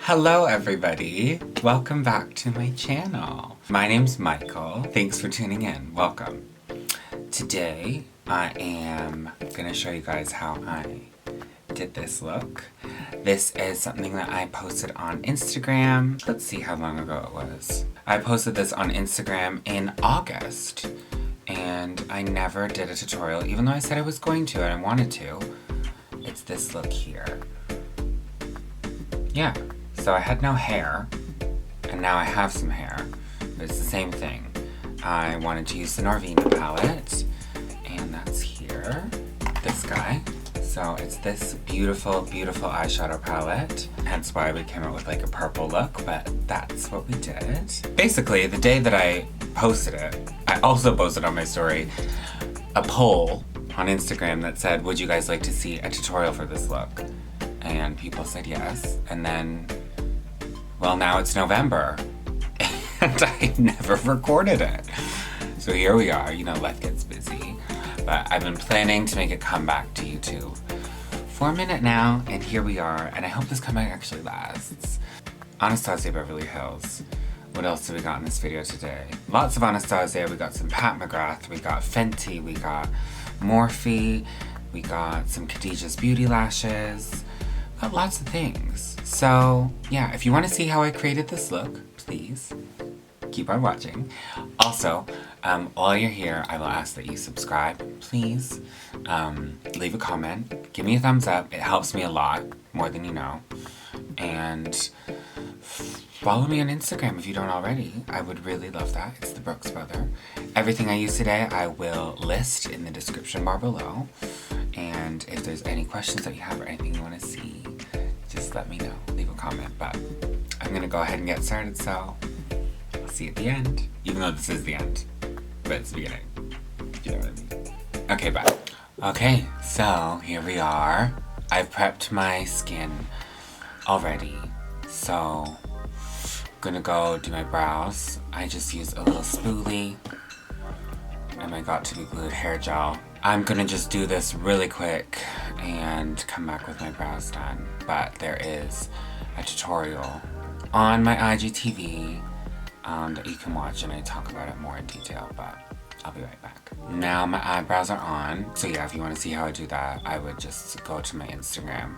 Hello everybody! Welcome back to my channel. My name's Michael. Thanks for tuning in. Welcome. Today I am gonna show you guys how I did this look. This is something that I posted on Instagram. Let's see how long ago it was. I posted this on Instagram in August and I never did a tutorial even though I said I was going to and I wanted to. It's this look here. Yeah. So I had no hair, and now I have some hair, but it's the same thing. I wanted to use the Norvina palette, and that's here, this guy. So it's this beautiful, beautiful eyeshadow palette, hence why we came out with like a purple look, but that's what we did. Basically, the day that I posted it, I also posted on my story a poll on Instagram that said, would you guys like to see a tutorial for this look? And people said yes, and then well, now it's November, and I never recorded it. So here we are, you know, life gets busy. But I've been planning to make a comeback to YouTube for a minute now, and here we are, and I hope this comeback actually lasts. Anastasia Beverly Hills. What else do we got in this video today? Lots of Anastasia. We got some Pat McGrath, we got Fenty, we got Morphe, we got some Khadijas beauty lashes. Got lots of things. So yeah, if you want to see how I created this look, please keep on watching. Also, while you're here, I will ask that you subscribe, please. Leave a comment, give me a thumbs up. It helps me a lot, more than you know. And follow me on Instagram if you don't already. I would really love that. It's the Brooks Brother. Everything I use today, I will list in the description bar below. And if there's any questions that you have or anything you want to see, just let me know. Leave a comment. But I'm going to go ahead and get started, so I'll see you at the end. Even though this is the end. But it's the beginning. If you know what I mean. Okay, bye. Okay, so here we are. I've prepped my skin already. So I'm going to go do my brows. I just used a little spoolie and my got to be glued hair gel. I'm gonna just do this really quick and come back with my brows done. But there is a tutorial on my IGTV that you can watch, and I talk about it more in detail, but I'll be right back. Now my eyebrows are on. So yeah, if you wanna see how I do that, I would just go to my Instagram.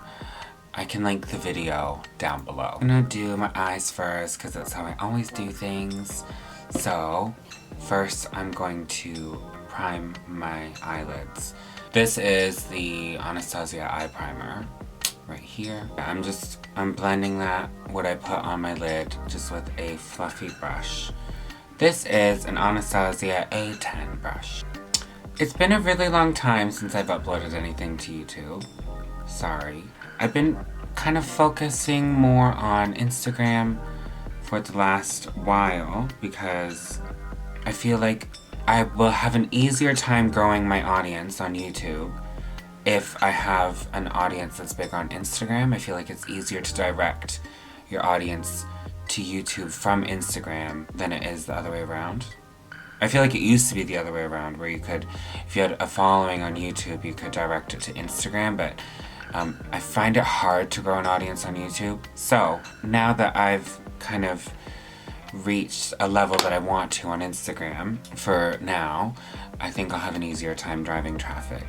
I can link the video down below. I'm gonna do my eyes first because that's how I always do things. So first I'm going to prime my eyelids. This is the Anastasia eye primer right here. I'm blending that, what I put on my lid, just with a fluffy brush. This is an Anastasia A10 brush. It's been a really long time since I've uploaded anything to YouTube. Sorry. I've been kind of focusing more on Instagram for the last while because I feel like I will have an easier time growing my audience on YouTube if I have an audience that's big on Instagram. I feel like it's easier to direct your audience to YouTube from Instagram than it is the other way around. I feel like it used to be the other way around where you could, if you had a following on YouTube, you could direct it to Instagram, but I find it hard to grow an audience on YouTube. So now that I've kind of reached a level that I want to on Instagram for now, I think I'll have an easier time driving traffic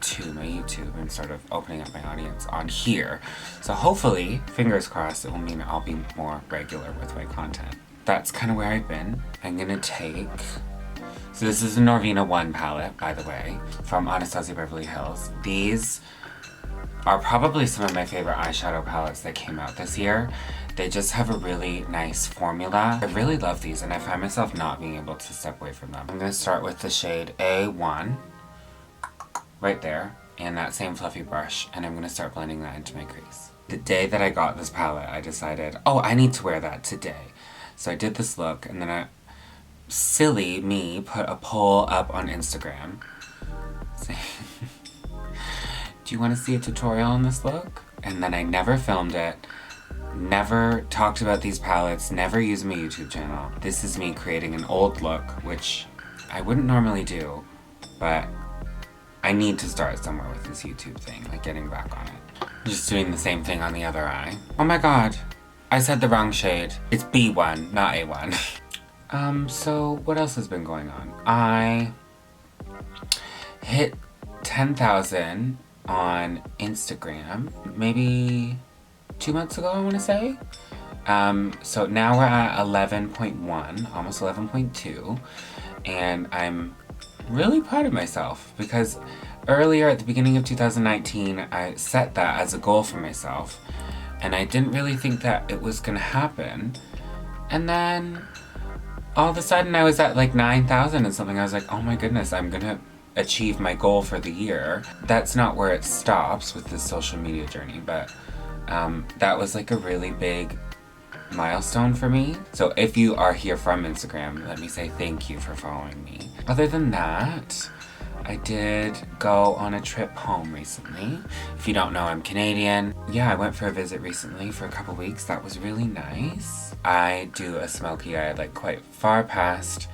to my YouTube and sort of opening up my audience on here. So hopefully, fingers crossed, it will mean I'll be more regular with my content. That's kind of where I've been. I'm gonna take, so this is a Norvina 1 palette, by the way, from Anastasia Beverly Hills. These are probably some of my favorite eyeshadow palettes that came out this year. They just have a really nice formula. I really love these and I find myself not being able to step away from them. I'm gonna start with the shade A1, right there, and that same fluffy brush, and I'm gonna start blending that into my crease. The day that I got this palette, I decided, oh, I need to wear that today. So I did this look, and then silly me, put a poll up on Instagram saying, do you wanna see a tutorial on this look? And then I never filmed it. Never talked about these palettes, never used my YouTube channel. This is me creating an old look, which I wouldn't normally do, but I need to start somewhere with this YouTube thing, like getting back on it. Just doing the same thing on the other eye. Oh my god, I said the wrong shade. It's B1, not A1. So what else has been going on? I hit 10,000 on Instagram, maybe 2 months ago, I want to say. So now we're at 11.1, almost 11.2, and I'm really proud of myself because earlier at the beginning of 2019, I set that as a goal for myself, and I didn't really think that it was gonna happen. And then all of a sudden I was at like 9,000 and something. I was like, oh my goodness, I'm gonna achieve my goal for the year. That's not where it stops with this social media journey, but that was like a really big milestone for me. So if you are here from Instagram, let me say thank you for following me. Other than that, I did go on a trip home recently. If you don't know, I'm Canadian. Yeah, I went for a visit recently for a couple weeks. That was really nice. I do a smoky eye like quite far past,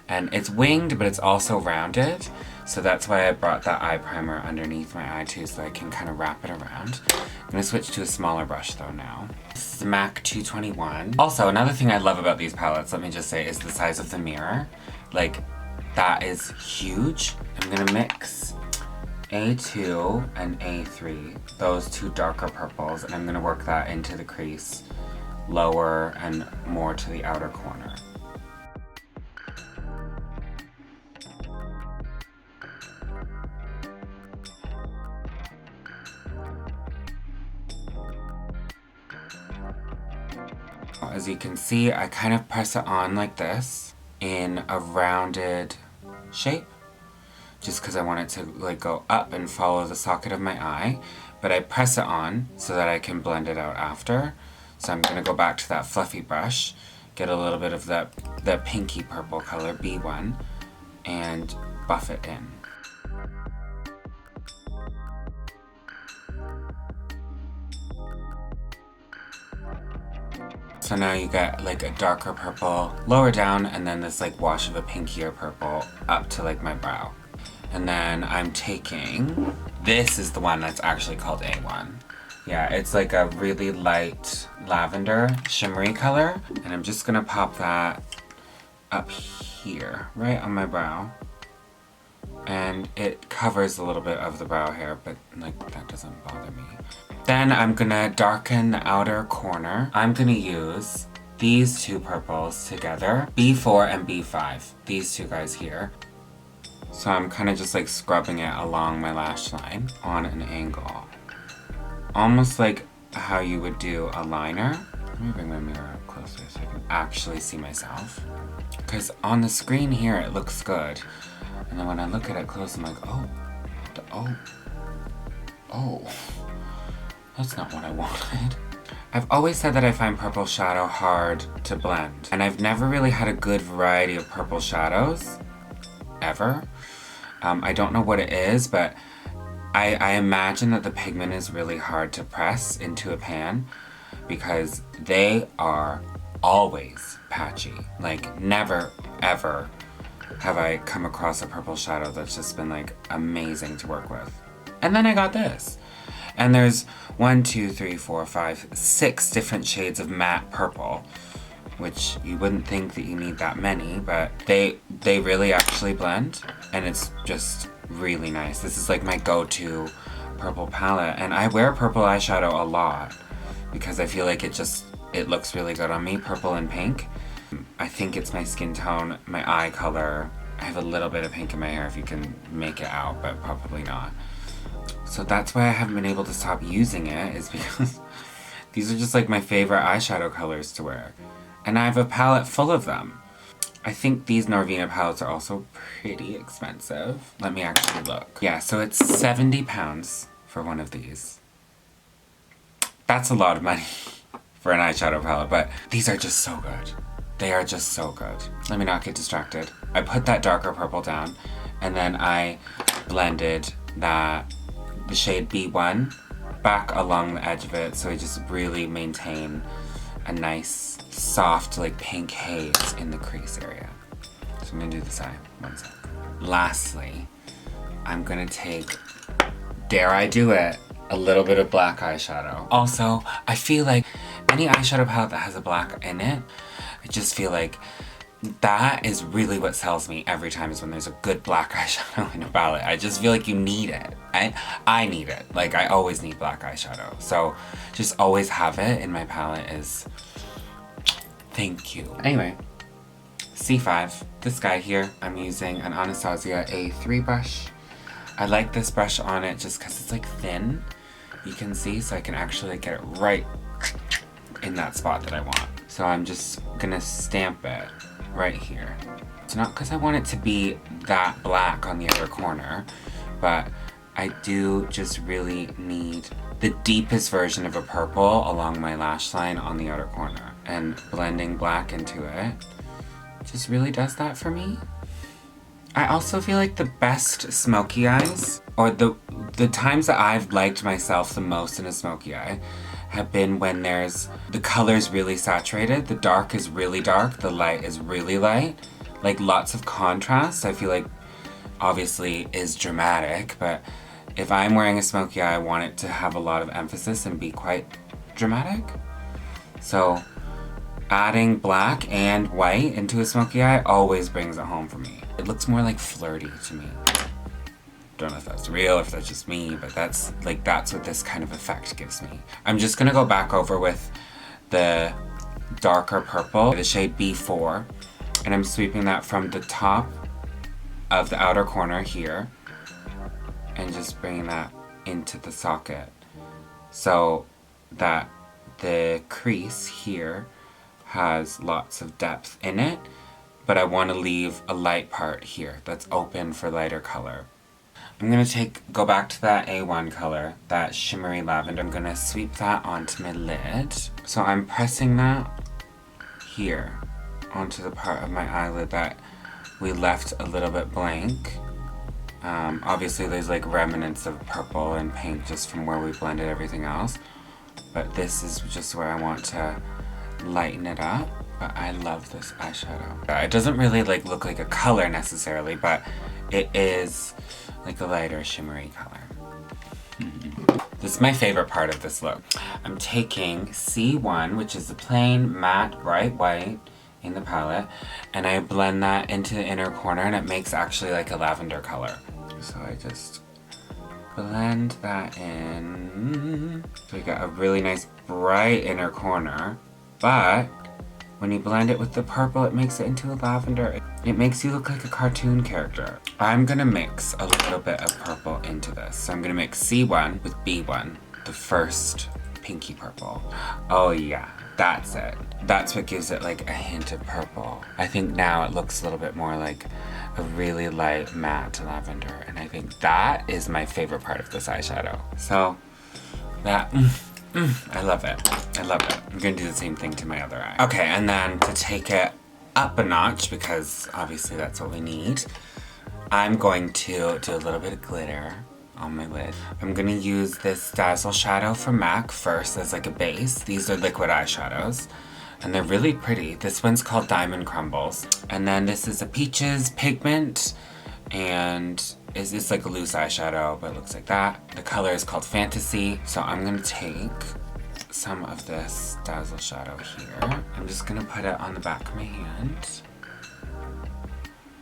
and it's winged, but it's also rounded. So that's why I brought that eye primer underneath my eye too, so I can kind of wrap it around. I'm gonna switch to a smaller brush though now. This is MAC 221. Also, another thing I love about these palettes, let me just say, is the size of the mirror. Like, that is huge. I'm gonna mix A2 and A3, those two darker purples, and I'm gonna work that into the crease, lower and more to the outer corner. As you can see, I kind of press it on like this in a rounded shape, just because I want it to like go up and follow the socket of my eye, but I press it on so that I can blend it out after. So I'm gonna go back to that fluffy brush, get a little bit of that pinky purple color, B1, and buff it in. So now you get like a darker purple lower down, and then this like wash of a pinkier purple up to like my brow. And then I'm taking, this is the one that's actually called A1. Yeah, it's like a really light lavender shimmery color, and I'm just gonna pop that up here, right on my brow. And it covers a little bit of the brow hair, but like that doesn't bother me. Then I'm gonna darken the outer corner. I'm gonna use these two purples together, B4 and B5, these two guys here. So I'm kind of just like scrubbing it along my lash line on an angle. Almost like how you would do a liner. Let me bring my mirror up closer so I can actually see myself. Because on the screen here it looks good. And then when I look at it close, I'm like, oh. That's not what I wanted. I've always said that I find purple shadow hard to blend, and I've never really had a good variety of purple shadows, ever. I don't know what it is, but I imagine that the pigment is really hard to press into a pan because they are always patchy. Like, never, ever have I come across a purple shadow that's just been like amazing to work with. And then I got this. And there's 1, 2, 3, 4, 5, 6 different shades of matte purple, which you wouldn't think that you need that many, but they really actually blend, and it's just really nice. This is like my go-to purple palette, and I wear purple eyeshadow a lot because I feel like it looks really good on me, purple and pink. I think it's my skin tone, my eye color. I have a little bit of pink in my hair if you can make it out, but probably not. So that's why I haven't been able to stop using it, is because these are just like my favorite eyeshadow colors to wear. And I have a palette full of them. I think these Norvina palettes are also pretty expensive. Let me actually look. Yeah, so it's £70 for one of these. That's a lot of money for an eyeshadow palette, but these are just so good. They are just so good. Let me not get distracted. I put that darker purple down, and then I blended the shade B1 back along the edge of it, so I just really maintain a nice, soft, like pink haze in the crease area. So I'm gonna do this eye, 1 sec. Lastly, I'm gonna take, dare I do it, a little bit of black eyeshadow. Also, I feel like any eyeshadow palette that has a black in it, I just feel like that is really what sells me every time, is when there's a good black eyeshadow in a palette. I just feel like you need it. I need it. Like, I always need black eyeshadow. So just always have it in my palette is thank you. Anyway, C5. This guy here, I'm using an Anastasia A3 brush. I like this brush on it just because it's like thin. You can see, so I can actually get it right in that spot that I want. So I'm just gonna stamp it right here. It's not because I want it to be that black on the other corner, but I do just really need the deepest version of a purple along my lash line on the outer corner. And blending black into it just really does that for me. I also feel like the best smoky eyes, or the times that I've liked myself the most in a smoky eye, have been when the color's really saturated, the dark is really dark, the light is really light. Like, lots of contrast, I feel like obviously is dramatic, but if I'm wearing a smoky eye, I want it to have a lot of emphasis and be quite dramatic. So adding black and white into a smoky eye always brings it home for me. It looks more like flirty to me. Don't know if that's real, if that's just me, but that's what this kind of effect gives me. I'm just gonna go back over with the darker purple, the shade B4, and I'm sweeping that from the top of the outer corner here and just bringing that into the socket so that the crease here has lots of depth in it, but I want to leave a light part here that's open for lighter color. I'm gonna go back to that A1 color, that shimmery lavender. I'm gonna sweep that onto my lid. So I'm pressing that here onto the part of my eyelid that we left a little bit blank. Obviously there's like remnants of purple and pink just from where we blended everything else, but this is just where I want to lighten it up. But I love this eyeshadow. It doesn't really like look like a color necessarily, but it is like a lighter shimmery color. This is my favorite part of this look. I'm taking C1, which is the plain matte bright white in the palette, and I blend that into the inner corner, and it makes actually like a lavender color. So I just blend that in. So you got a really nice bright inner corner, but when you blend it with the purple, it makes it into a lavender. It makes you look like a cartoon character. I'm gonna mix a little bit of purple into this. So I'm gonna mix C1 with B1, the first pinky purple. Oh yeah, that's it. That's what gives it like a hint of purple. I think now it looks a little bit more like a really light matte lavender, and I think that is my favorite part of this eyeshadow. So that, I love it. I love it. I'm gonna do the same thing to my other eye. Okay, and then to take it up a notch, because obviously that's what we need, I'm going to do a little bit of glitter on my lid. I'm gonna use this Dazzle shadow from MAC first as like a base. These are liquid eyeshadows, and they're really pretty. This one's called Diamond Crumbles. And then this is a Peaches pigment, and it's like a loose eyeshadow, but it looks like that. The color is called Fantasy. So I'm gonna take some of this Dazzle shadow here. I'm just gonna put it on the back of my hand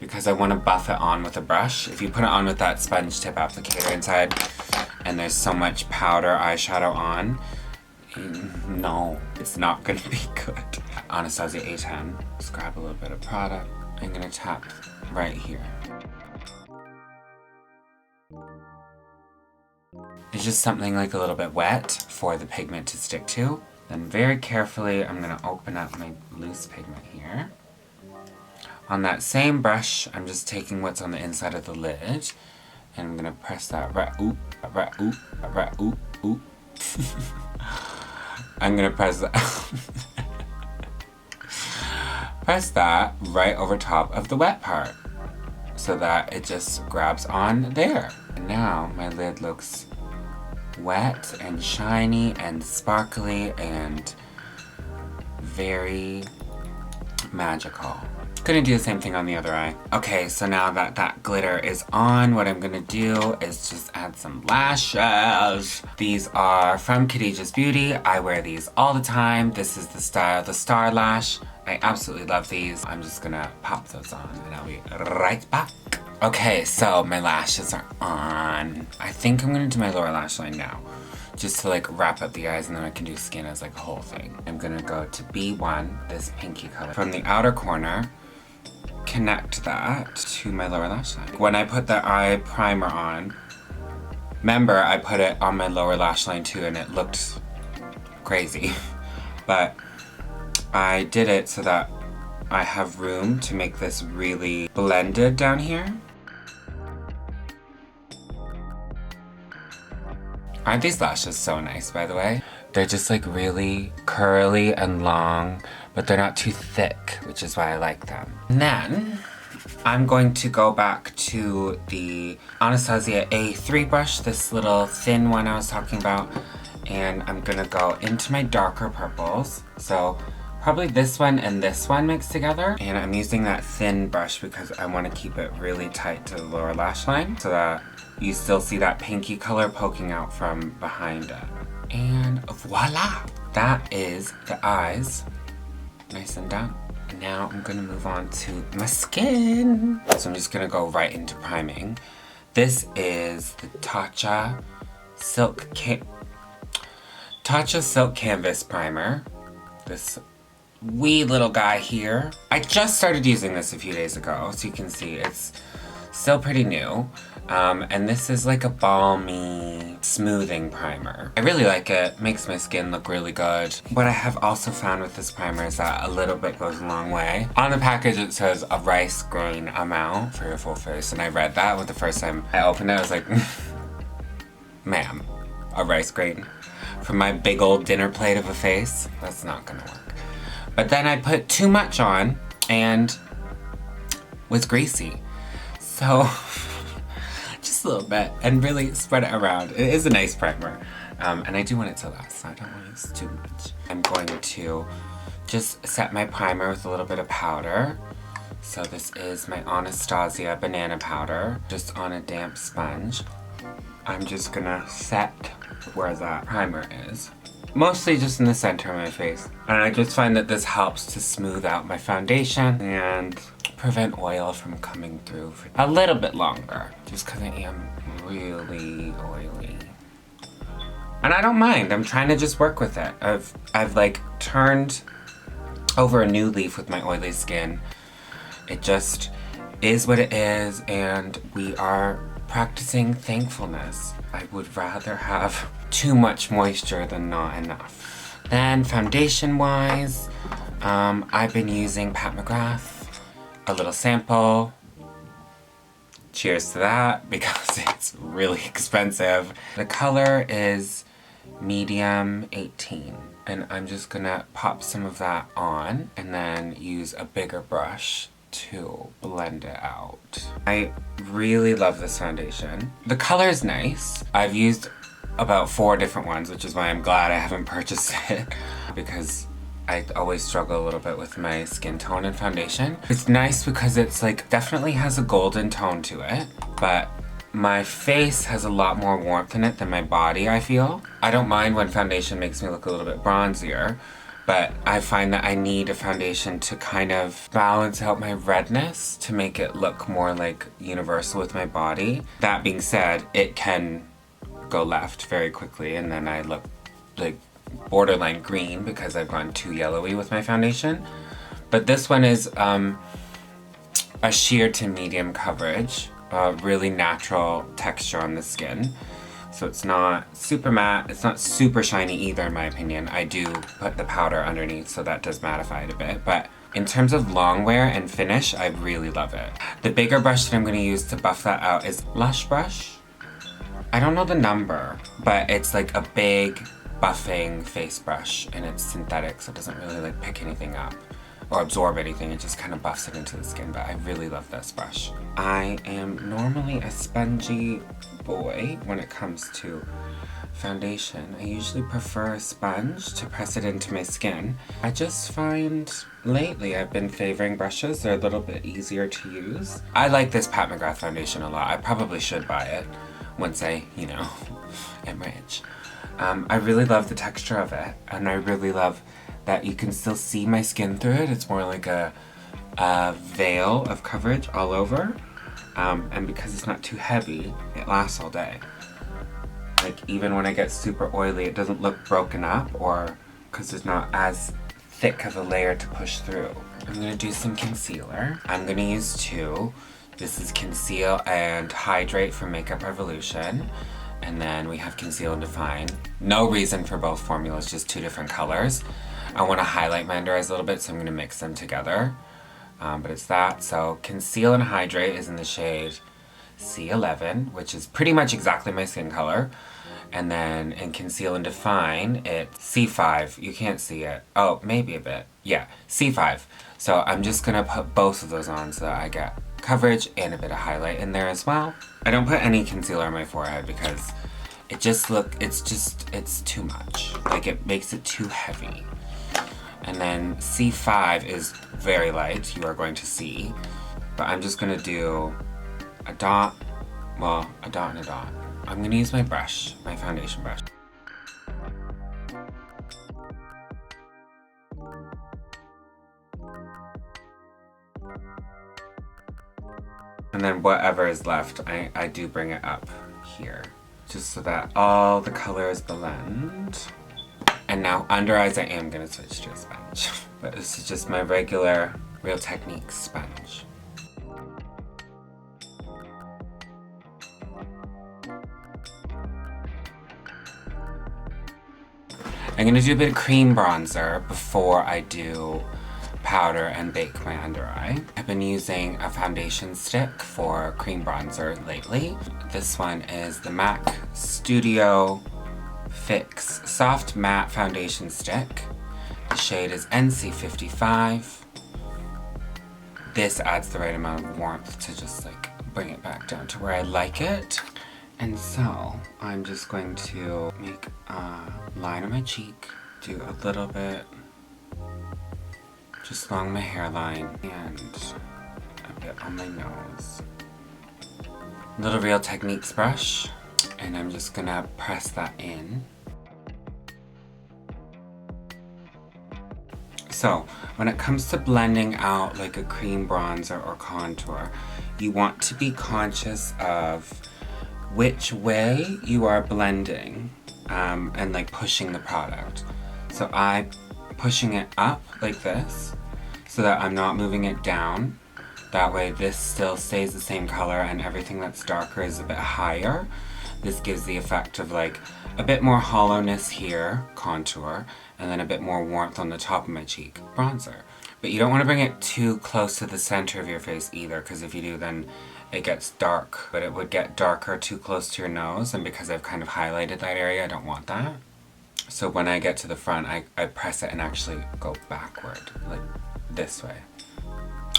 because I wanna buff it on with a brush. If you put it on with that sponge tip applicator inside and there's so much powder eyeshadow on, no, it's not gonna be good. Anastasia A10, just grab a little bit of product. I'm gonna tap right here. It's just something like a little bit wet for the pigment to stick to. Then very carefully, I'm gonna open up my loose pigment here. On that same brush, I'm just taking what's on the inside of the lid, and I'm gonna press that right, oop, right, oop, right, oop, oop. I'm gonna press that, press that right over top of the wet part, so that it just grabs on there. And now my lid looks wet and shiny and sparkly and very magical. gonna do the same thing on the other eye. Okay, so now that that glitter is on, what I'm gonna do is just add some lashes. These are from Khadijas Beauty. I wear these all the time. This is the style, the Star Lash. I absolutely love these. I'm just gonna pop those on and I'll be right back. Okay, so my lashes are on. I think I'm gonna do my lower lash line now, just to like wrap up the eyes, and then I can do skin as like a whole thing. I'm gonna go to B1, this pinky color. From the outer corner, connect that to my lower lash line. When I put the eye primer on, remember I put it on my lower lash line too, and it looked crazy. But I did it so that I have room to make this really blended down here. Aren't these lashes so nice, by the way? They're just like really curly and long, but they're not too thick, which is why I like them. And then I'm going to go back to the Anastasia A3 brush, this little thin one I was talking about, and I'm gonna go into my darker purples. So probably this one and this one mixed together. And I'm using that thin brush because I want to keep it really tight to the lower lash line so that you still see that pinky color poking out from behind it. And voila! That is the eyes, nice and done. And now I'm gonna move on to my skin. So I'm just gonna go right into priming. This is the Tatcha Silk Canvas Primer. This wee little guy here. I just started using this a few days ago, so you can see it's still pretty new. And this is like a balmy smoothing primer. I really like it, makes my skin look really good. What I have also found with this primer is that a little bit goes a long way. On the package it says a rice grain lmao for your full face, and I read that with the first time I opened it. I was like, ma'am, a rice grain for my big old dinner plate of a face? That's not gonna work. But then I put too much on and was greasy. So just a little bit and really spread it around. It is a nice primer. And I do want it to last, so I don't want to use too much. I'm going to just set my primer with a little bit of powder. So this is my Anastasia banana powder, just on a damp sponge. I'm just gonna set where that primer is. Mostly just in the center of my face. And I just find that this helps to smooth out my foundation and prevent oil from coming through for a little bit longer, just because I am really oily. And I don't mind, I'm trying to just work with it. I've like turned over a new leaf with my oily skin. It just is what it is, and we are practicing thankfulness. I would rather have too much moisture than not enough. Then foundation wise, I've been using mcgrath. A little sample. Cheers to that, because it's really expensive. The color is medium 18, and I'm just gonna pop some of that on and then use a bigger brush to blend it out. I really love this foundation. The color is nice. I've used about 4 different ones, which is why I'm glad I haven't purchased it, because I always struggle a little bit with my skin tone and foundation. It's nice because it's like definitely has a golden tone to it, but my face has a lot more warmth in it than my body, I feel. I don't mind when foundation makes me look a little bit bronzier, but I find that I need a foundation to kind of balance out my redness to make it look more like universal with my body. That being said, it can go left very quickly, and then I look like borderline green because I've gone too yellowy with my foundation. But this one is a sheer to medium coverage, really natural texture on the skin. So it's not super matte, it's not super shiny either in my opinion. I do put the powder underneath, so that does mattify it a bit, but in terms of long wear and finish, I really love it. The bigger brush that I'm gonna use to buff that out is Lush Brush. I don't know the number, but it's like a big buffing face brush, and it's synthetic, so it doesn't really like pick anything up or absorb anything. It just kind of buffs it into the skin, but I really love this brush. I am normally a spongy boy when it comes to foundation, I usually prefer a sponge to press it into my skin. I just find lately I've been favoring brushes. They're a little bit easier to use. I like this Pat McGrath foundation a lot. I probably should buy it once I, you know, am rich. I really love the texture of it, and I really love that you can still see my skin through it. It's more like a veil of coverage all over, and because it's not too heavy, it lasts all day. Like, even when I get super oily, it doesn't look broken up, or because there's not as thick of a layer to push through. I'm gonna do some concealer. I'm gonna use two. This is Conceal and Hydrate from Makeup Revolution. And then we have Conceal and Define. No reason for both formulas, just two different colors. I wanna highlight my under eyes a little bit, so I'm gonna mix them together. But it's that. So Conceal and Hydrate is in the shade C11, which is pretty much exactly my skin color. And then in Conceal and Define, it's C5. You can't see it. Oh, maybe a bit. Yeah, C5. So I'm just gonna put both of those on so that I get coverage and a bit of highlight in there as well. I don't put any concealer on my forehead because it's too much. Like, it makes it too heavy. And then C5 is very light, you are going to see. But I'm just gonna do a dot, well, a dot and a dot. I'm gonna use my brush, my foundation brush. And then whatever is left, I do bring it up here, just so that all the colors blend. And now under eyes, I am gonna switch to a sponge. But this is just my regular Real Techniques sponge. I'm gonna do a bit of cream bronzer before I do powder and bake my under eye. I've been using a foundation stick for cream bronzer lately. This one is the MAC Studio Fix Soft Matte Foundation Stick. The shade is NC55. This adds the right amount of warmth to just like bring it back down to where I like it. And so I'm just going to make a line on my cheek, do a little bit just along my hairline and a bit on my nose. Little Real Techniques brush, and I'm just gonna press that in. So when it comes to blending out like a cream bronzer or contour, you want to be conscious of which way you are blending and like pushing the product. So I'm pushing it up like this so that I'm not moving it down. That way this still stays the same color and everything that's darker is a bit higher. This gives the effect of like a bit more hollowness here, contour, and then a bit more warmth on the top of my cheek, bronzer. But you don't want to bring it too close to the center of your face either, because if you do, then it gets dark. But it would get darker too close to your nose, and because I've kind of highlighted that area, I don't want that. So when I get to the front, I press it and actually go backward, like this way.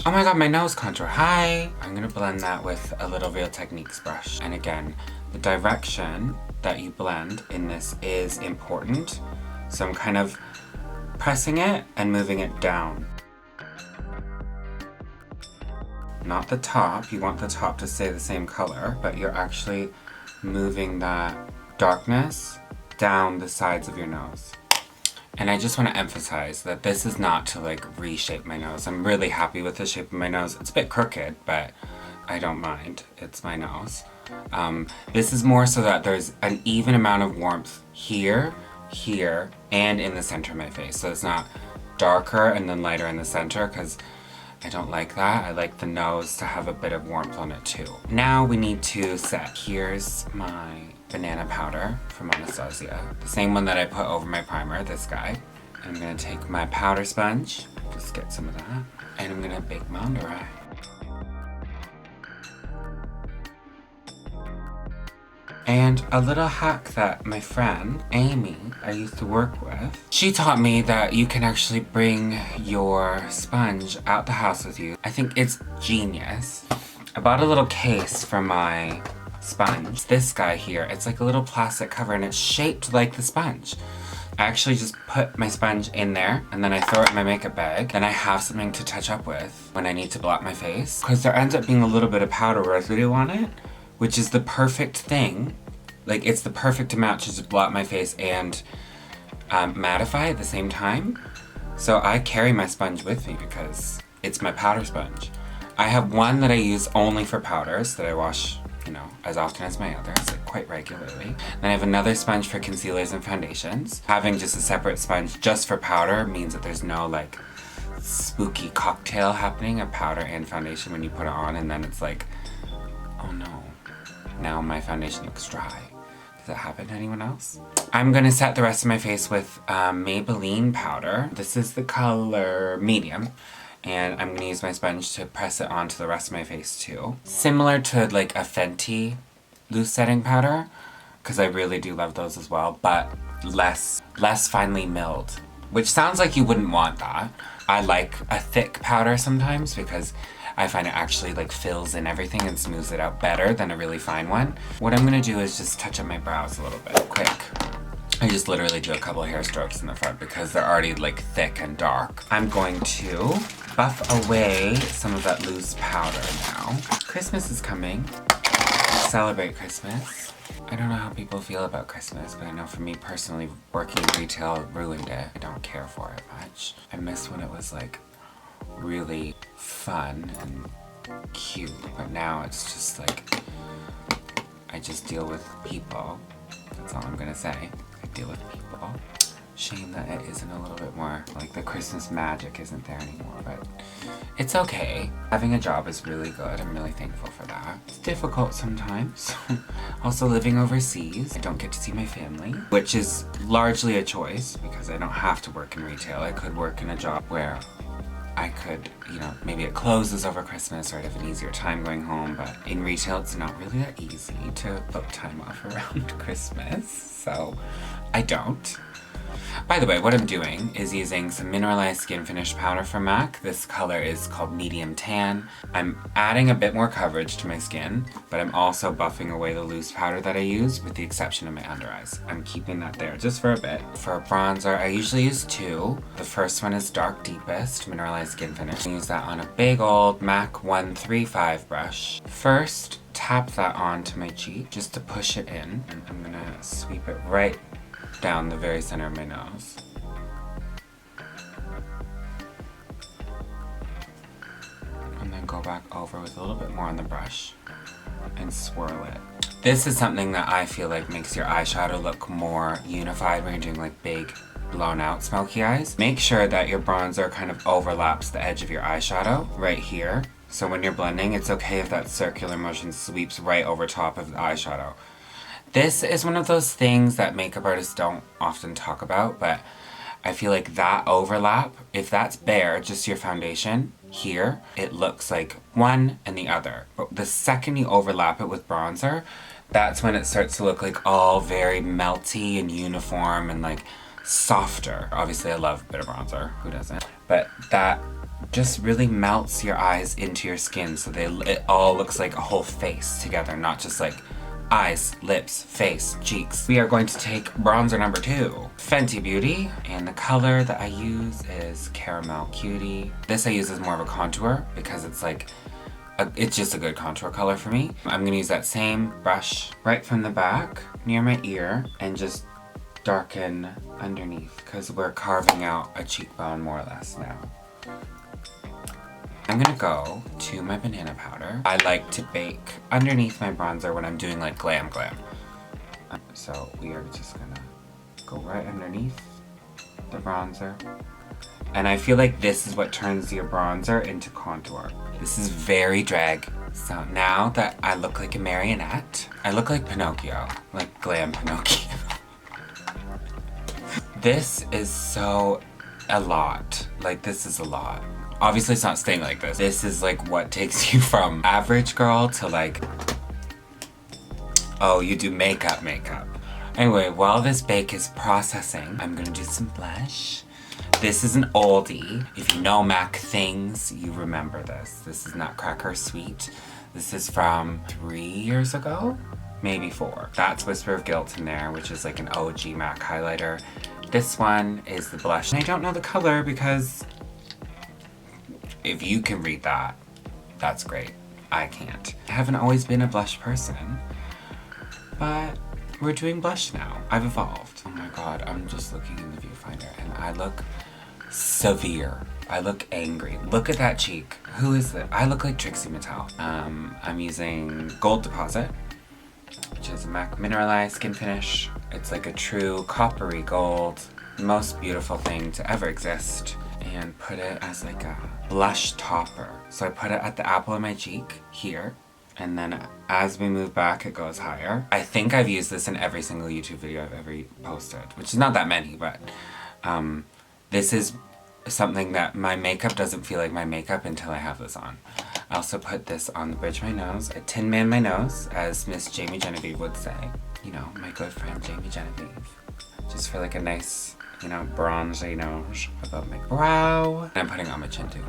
Oh my god, my nose contour, hi! I'm gonna blend that with a little Real Techniques brush. And again, the direction that you blend in this is important. So I'm kind of pressing it and moving it down. Not the top, you want the top to stay the same color, but you're actually moving that darkness down the sides of your nose. And I just want to emphasize that this is not to like reshape my nose. I'm really happy with the shape of my nose. It's a bit crooked, but I don't mind. It's my nose. This is more so that there's an even amount of warmth here, here, and in the center of my face. So it's not darker and then lighter in the center, because I don't like that. I like the nose to have a bit of warmth on it too. Now we need to set. Here's my banana powder from Anastasia. The same one that I put over my primer, this guy. I'm gonna take my powder sponge, just get some of that, and I'm gonna bake my under eye. And a little hack that my friend, Amy, I used to work with, she taught me that you can actually bring your sponge out the house with you. I think it's genius. I bought a little case for my sponge. This guy here, it's like a little plastic cover and it's shaped like the sponge. I actually just put my sponge in there and then I throw it in my makeup bag. Then I have something to touch up with when I need to blot my face. Because there ends up being a little bit of powder residue on it, which is the perfect thing. Like, it's the perfect amount to just blot my face and mattify at the same time. So I carry my sponge with me because it's my powder sponge. I have one that I use only for powders that I wash, you know, as often as my others, like quite regularly. Then I have another sponge for concealers and foundations. Having just a separate sponge just for powder means that there's no like spooky cocktail happening of powder and foundation when you put it on, and then it's like, oh no, now my foundation looks dry. Does that happen to anyone else? I'm gonna set the rest of my face with Maybelline powder. This is the color medium. And I'm gonna use my sponge to press it onto the rest of my face too. Similar to like a Fenty loose setting powder, because I really do love those as well, but less finely milled. Which sounds like you wouldn't want that. I like a thick powder sometimes because I find it actually like fills in everything and smooths it out better than a really fine one. What I'm gonna do is just touch up my brows a little bit quick. I just literally do a couple of hair strokes in the front because they're already like thick and dark. I'm going to buff away some of that loose powder now. Christmas is coming. Celebrate Christmas. I don't know how people feel about Christmas, but I know for me personally, working in retail ruined it. I don't care for it much. I miss when it was like really fun and cute, but now it's just like, I just deal with people. That's all I'm gonna say. I deal with people. Shame that it isn't a little bit more, like the Christmas magic isn't there anymore, but it's okay. Having a job is really good. I'm really thankful for that. It's difficult sometimes. Also living overseas, I don't get to see my family, which is largely a choice because I don't have to work in retail. I could work in a job where I could, you know, maybe it closes over Christmas or I'd have an easier time going home, but in retail it's not really that easy to book time off around Christmas, so I don't. By the way, what I'm doing is using some mineralized skin finish powder from MAC. This color is called medium tan. I'm adding a bit more coverage to my skin, but I'm also buffing away the loose powder that I use, with the exception of my under eyes. I'm keeping that there just for a bit. For bronzer, I usually use two. The first one is Dark Deepest Mineralized Skin Finish. I use that on a big old MAC 135 brush. First, tap that onto my cheek just to push it in, and I'm gonna sweep it right down the very center of my nose. And then go back over with a little bit more on the brush and swirl it. This is something that I feel like makes your eyeshadow look more unified when you're doing like big, blown out smoky eyes. Make sure that your bronzer kind of overlaps the edge of your eyeshadow right here. So when you're blending, it's okay if that circular motion sweeps right over top of the eyeshadow. This is one of those things that makeup artists don't often talk about, but I feel like that overlap, if that's bare, just your foundation here, it looks like one and the other. But the second you overlap it with bronzer, that's when it starts to look like all very melty and uniform and like softer. Obviously I love a bit of bronzer, who doesn't? But that just really melts your eyes into your skin so it all looks like a whole face together, not just like eyes, lips, face, cheeks. We are going to take bronzer number 2, Fenty Beauty, and the color that I use is Caramel Cutie. This I use as more of a contour because it's like, it's just a good contour color for me. I'm gonna use that same brush right from the back near my ear and just darken underneath because we're carving out a cheekbone more or less now. I'm gonna go to my banana powder. I like to bake underneath my bronzer when I'm doing like glam. So we are just gonna go right underneath the bronzer. And I feel like this is what turns your bronzer into contour. This is very drag. So now that I look like a marionette, I look like Pinocchio, like glam Pinocchio. This is so a lot. Like this is a lot. Obviously it's not staying like this. This is like what takes you from average girl to like, oh, you do makeup. Anyway, while this bake is processing, I'm gonna do some blush. This is an oldie. If you know MAC things, you remember this. This is Nutcracker Sweet. This is from 3 years ago, maybe 4. That's Whisper of Guilt in there, which is like an OG MAC highlighter. This one is the blush. And I don't know the color because if you can read that, that's great. I can't. I haven't always been a blush person, but we're doing blush now. I've evolved. Oh my god, I'm just looking in the viewfinder and I look severe. I look angry. Look at that cheek. Who is it? I look like Trixie Mattel. I'm using Gold Deposit, which is a MAC Mineralize Skin Finish. It's like a true coppery gold, most beautiful thing to ever exist, and put it as like a blush topper. So I put it at the apple of my cheek here, and then as we move back, it goes higher. I think I've used this in every single YouTube video I've ever posted, which is not that many, but this is something that my makeup doesn't feel like my makeup until I have this on. I also put this on the bridge of my nose. I tin man my nose, as Miss Jamie Genevieve would say. You know, my good friend Jamie Genevieve. Just for like a nice, you know, bronzy nose above my brow. And I'm putting on my chin too.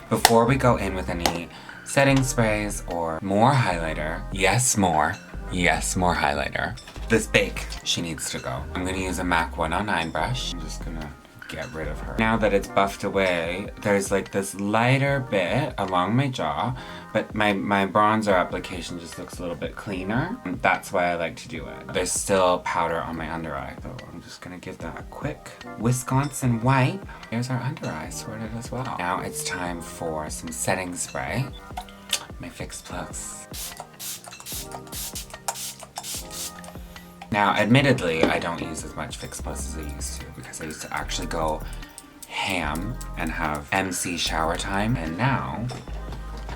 Before we go in with any setting sprays or more highlighter, yes more highlighter. This bake, she needs to go. I'm gonna use a MAC 109 brush. I'm just gonna get rid of her. Now that it's buffed away, there's like this lighter bit along my jaw, but my bronzer application just looks a little bit cleaner. That's why I like to do it. There's still powder on my under eye, so I'm just gonna give that a quick Wisconsin wipe. Here's our under eye sorted as well. Now it's time for some setting spray. My Fix Plus. Now, admittedly, I don't use as much Fix Plus as I used to because I used to actually go ham and have MC shower time. And now,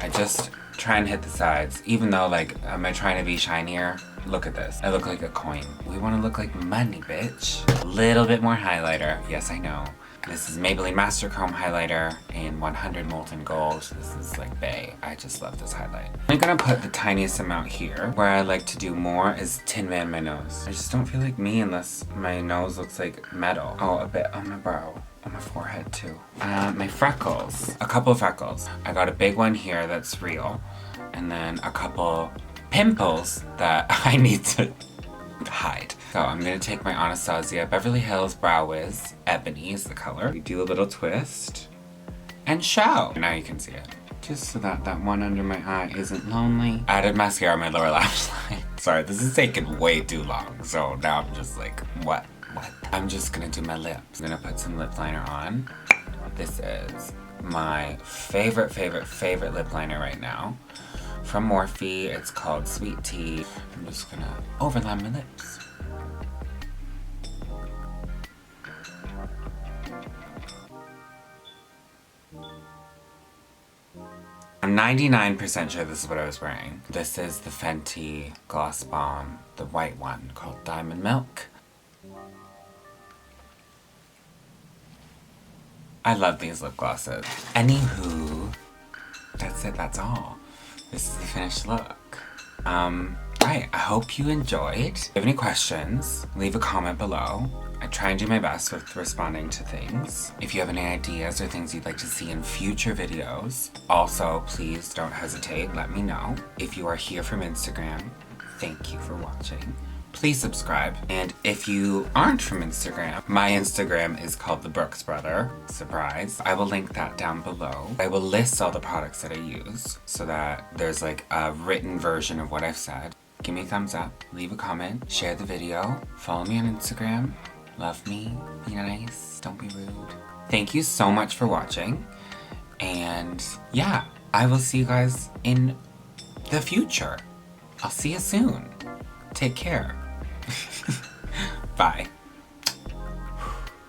I just try and hit the sides. Even though, like, am I trying to be shinier? Look at this. I look like a coin. We want to look like money, bitch. A little bit more highlighter. Yes, I know. This is Maybelline Master Chrome Highlighter in 100 Molten Gold. This is like bae. I just love this highlight. I'm gonna put the tiniest amount here. Where I like to do more is tin man my nose. I just don't feel like me unless my nose looks like metal. Oh, a bit on my brow. On my forehead too. My freckles. A couple of freckles. I got a big one here that's real. And then a couple pimples that I need to hide. So I'm gonna take my Anastasia Beverly Hills Brow Wiz. Ebony is the color. We do a little twist and show. Now you can see it. Just so that that one under my eye isn't lonely. Added mascara on my lower lash line. Sorry, this is taking way too long. So now I'm just like, what? I'm just gonna do my lips. I'm gonna put some lip liner on. This is my favorite lip liner right now. From Morphe, it's called Sweet Tea. I'm just gonna overlap my lips. I'm 99% sure this is what I was wearing. This is the Fenty Gloss Bomb, the white one called Diamond Milk. I love these lip glosses. Anywho, that's it, that's all. This is the finished look. Right, I hope you enjoyed. If you have any questions, leave a comment below. I try and do my best with responding to things. If you have any ideas or things you'd like to see in future videos, also please don't hesitate, let me know. If you are here from Instagram, thank you for watching. Please subscribe. And if you aren't from Instagram, my Instagram is called The Brooks Brother. Surprise. I will link that down below. I will list all the products that I use so that there's like a written version of what I've said. Give me a thumbs up, leave a comment, share the video, follow me on Instagram, love me, be nice, don't be rude. Thank you so much for watching. And yeah, I will see you guys in the future. I'll see you soon. Take care. Bye.